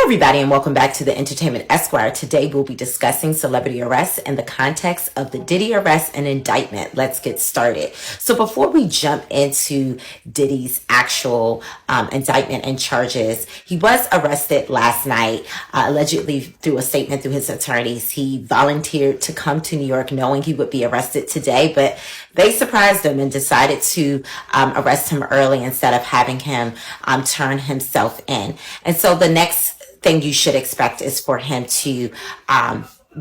Everybody, and welcome back to the Entertainment Esquire. Today we'll be discussing celebrity arrests in the context of the Diddy arrest and indictment. Let's get started. So before we jump into Diddy's actual indictment and charges, he was arrested last night, allegedly through a statement through his attorneys. He volunteered to come to New York knowing he would be arrested today, but they surprised him and decided to arrest him early instead of having him turn himself in. And so the next thing you should expect is for him to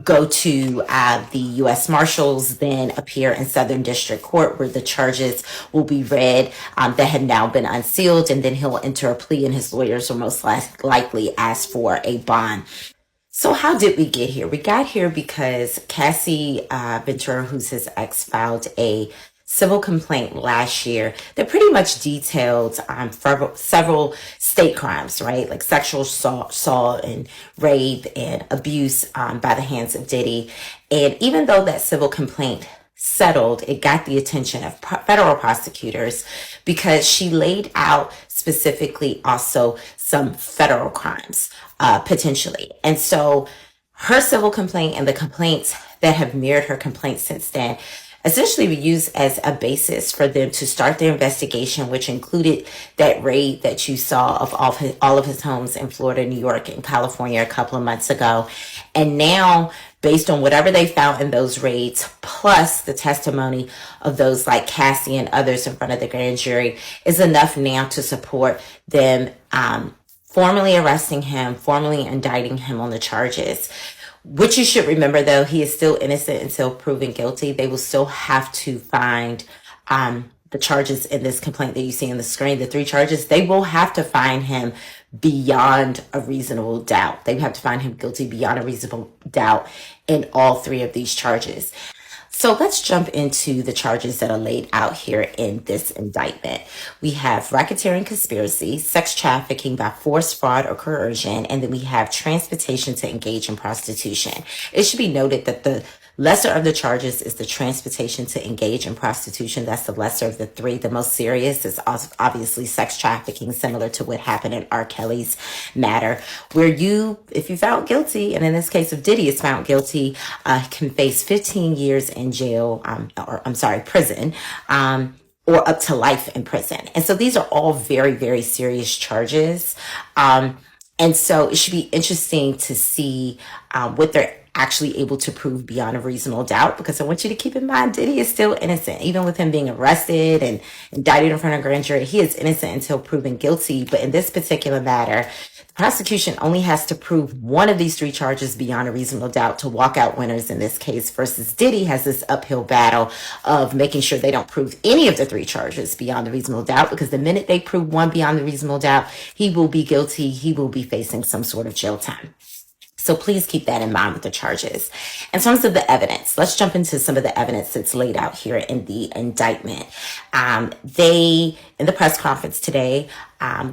go to the U.S. Marshals, then appear in Southern District Court where the charges will be read that had now been unsealed, and then he'll enter a plea and his lawyers will most likely ask for a bond. So how did we get here? We got here because Cassie Ventura, who's his ex, filed a civil complaint last year that pretty much detailed several state crimes, right? Like sexual assault and rape and abuse by the hands of Diddy. And even though that civil complaint settled, it got the attention of federal prosecutors because she laid out specifically also some federal crimes potentially. And so her civil complaint and the complaints that have mirrored her complaint since then essentially we used as a basis for them to start their investigation, which included that raid that you saw of all of his homes in Florida, New York, and California a couple of months ago. And now, based on whatever they found in those raids, plus the testimony of those like Cassie and others in front of the grand jury, is enough now to support them formally arresting him, formally indicting him on the charges. What you should remember, though, he is still innocent until proven guilty. They will still have to find the charges in this complaint that you see on the screen, the 3 charges. They will have to find him beyond a reasonable doubt. They have to find him guilty beyond a reasonable doubt in all 3 of these charges. So let's jump into the charges that are laid out here in this indictment. We have racketeering conspiracy, sex trafficking by force, fraud, or coercion, and then we have transportation to engage in prostitution. It should be noted that the lesser of the charges is the transportation to engage in prostitution. That's the lesser of the 3. The most serious is obviously sex trafficking, similar to what happened in R. Kelly's matter, where if you found guilty, and in this case, if Diddy is found guilty, can face 15 years in jail, prison, or up to life in prison. And so these are all very, very serious charges. And so it should be interesting to see what they're actually able to prove beyond a reasonable doubt, because I want you to keep in mind Diddy is still innocent. Even with him being arrested and indicted in front of a grand jury, he is innocent until proven guilty. But in this particular matter, the prosecution only has to prove one of these 3 charges beyond a reasonable doubt to walk out winners in this case, versus Diddy has this uphill battle of making sure they don't prove any of the 3 charges beyond a reasonable doubt, because the minute they prove one beyond the reasonable doubt, he will be guilty. He will be facing some sort of jail time. So please keep that in mind with the charges. In terms of the evidence, let's jump into some of the evidence that's laid out here in the indictment. They, in the press conference today,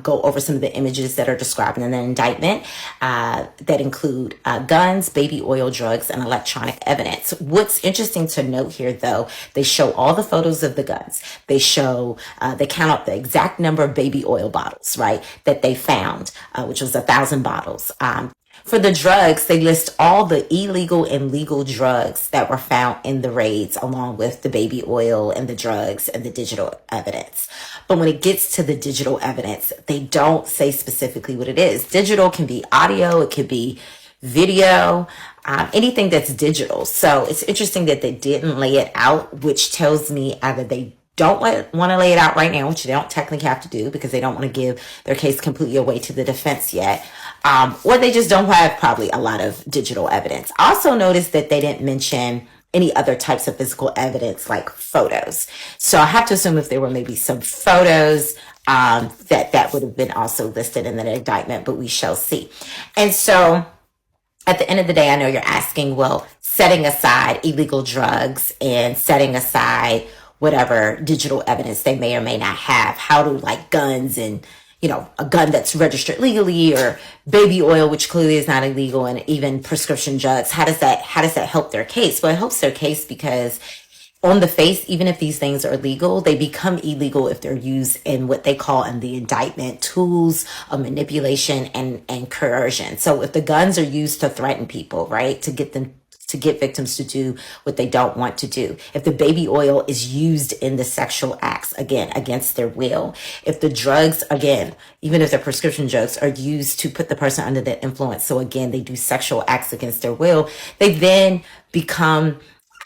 go over some of the images that are described in the indictment that include guns, baby oil, drugs, and electronic evidence. What's interesting to note here, though, they show all the photos of the guns. They count up the exact number of baby oil bottles, right, that they found, which was 1,000 bottles. For the drugs, they list all the illegal and legal drugs that were found in the raids, along with the baby oil and the drugs and the digital evidence. But when it gets to the digital evidence, they don't say specifically what it is. Digital can be audio, it could be video, anything that's digital. So it's interesting that they didn't lay it out, which tells me either they don't want to lay it out right now, which they don't technically have to do because they don't want to give their case completely away to the defense yet. Or they just don't have probably a lot of digital evidence. Also notice that they didn't mention any other types of physical evidence like photos. So I have to assume if there were maybe some photos that would have been also listed in the indictment, but we shall see. And so at the end of the day, I know you're asking, well, setting aside illegal drugs and setting aside whatever digital evidence they may or may not have, how do like guns and, a gun that's registered legally, or baby oil, which clearly is not illegal, and even prescription drugs, how does that help their case? Well, it helps their case because on the face, even if these things are legal, they become illegal if they're used in what they call in the indictment tools of manipulation and coercion. So if the guns are used to threaten people, right, to get victims to do what they don't want to do. If the baby oil is used in the sexual acts, again, against their will. If the drugs, again, even if they're prescription drugs, are used to put the person under the influence. So again, they do sexual acts against their will. They then become,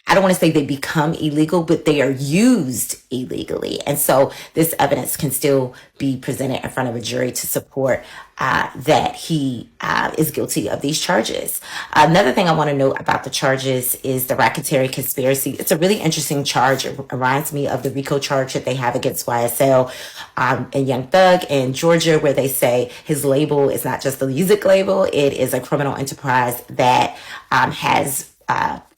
I don't want to say they become illegal, but they are used illegally. And so this evidence can still be presented in front of a jury to support that he is guilty of these charges. Another thing I want to note about the charges is the racketeering conspiracy. It's a really interesting charge. It reminds me of the RICO charge that they have against YSL and Young Thug in Georgia, where they say his label is not just a music label, it is a criminal enterprise that has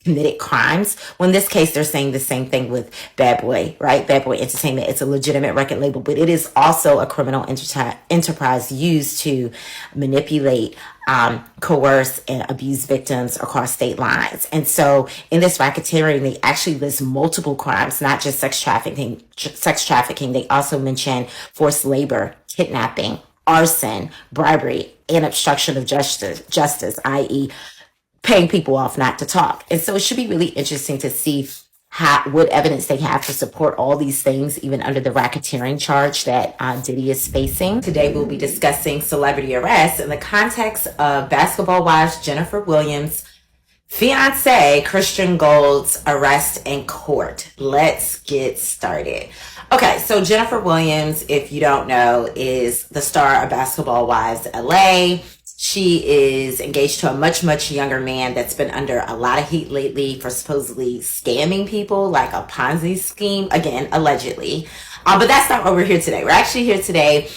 committed crimes. Well, in this case, they're saying the same thing with Bad Boy, right? Bad Boy Entertainment. It's a legitimate record label, but it is also a criminal enterprise used to manipulate, coerce, and abuse victims across state lines. And so in this racketeering, they actually list multiple crimes, not just sex trafficking. They also mention forced labor, kidnapping, arson, bribery, and obstruction of justice, i.e., paying people off not to talk. And so it should be really interesting to see what evidence they have to support all these things, even under the racketeering charge that Diddy is facing. Today we'll be discussing celebrity arrests in the context of basketball wives Jennifer Williams' fiance Christian Gould's arrest in court. Let's get started. Okay, so Jennifer Williams, if you don't know, is the star of Basketball Wives LA. She is engaged to a much, much younger man that's been under a lot of heat lately for supposedly scamming people like a Ponzi scheme, again, allegedly. But that's not why we're here today. We're actually here today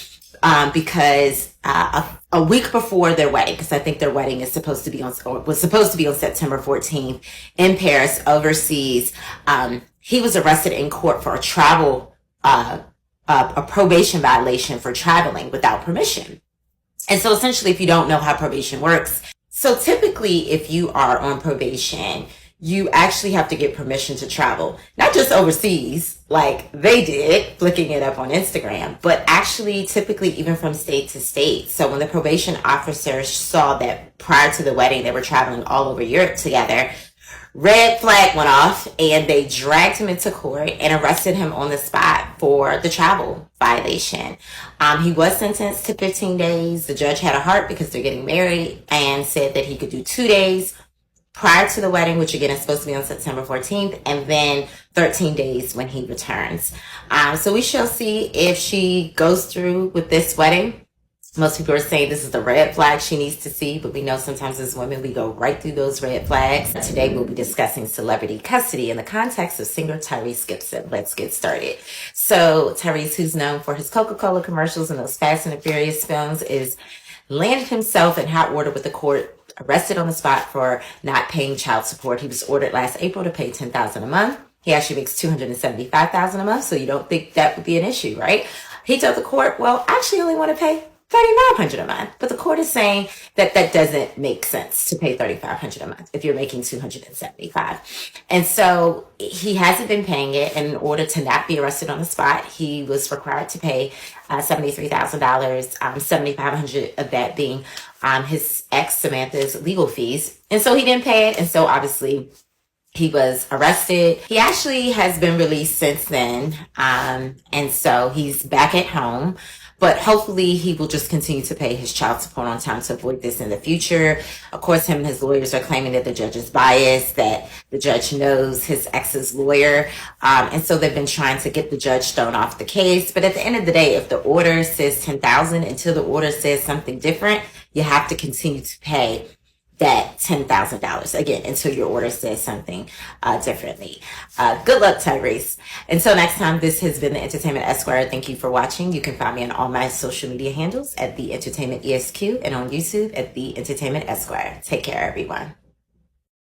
because a week before their wedding, because I think their wedding is was supposed to be on September 14th in Paris, overseas. He was arrested in court for a probation violation for traveling without permission. And so essentially, if you don't know how probation works, so typically if you are on probation, you actually have to get permission to travel, not just overseas like they did, flicking it up on Instagram, but actually typically even from state to state. So when the probation officers saw that prior to the wedding, they were traveling all over Europe together, red flag went off and they dragged him into court and arrested him on the spot for the travel violation. He was sentenced to 15 days. The judge had a heart because they're getting married and said that he could do 2 days prior to the wedding, which again is supposed to be on September 14th, and then 13 days when he returns. So we shall see if she goes through with this wedding. Most people are saying this is the red flag she needs to see, but we know sometimes as women, we go right through those red flags. Today, we'll be discussing celebrity custody in the context of singer Tyrese Gibson. Let's get started. So Tyrese, who's known for his Coca-Cola commercials and those Fast and the Furious films, is landed himself in hot water with the court, arrested on the spot for not paying child support. He was ordered last April to pay $10,000 a month. He actually makes $275,000 a month, so you don't think that would be an issue, right? He told the court, well, I actually only want to pay $3,500 a month. But the court is saying that that doesn't make sense to pay $3,500 a month if you're making $275,000. And so he hasn't been paying it. And in order to not be arrested on the spot, he was required to pay $73,000, $7,500 of that being his ex Samantha's legal fees. And so he didn't pay it. And so obviously he was arrested. He actually has been released since then. And so he's back at home. But hopefully he will just continue to pay his child support on time to avoid this in the future. Of course, him and his lawyers are claiming that the judge is biased, that the judge knows his ex's lawyer. And so they've been trying to get the judge thrown off the case. But at the end of the day, if the order says $10,000, until the order says something different, you have to continue to pay that $10,000 again until your order says something differently. Good luck, Tyrese. Until next time, this has been the Entertainment Esquire. Thank you for watching. You can find me on all my social media handles at The Entertainment ESQ and on YouTube at The Entertainment Esquire. Take care, everyone.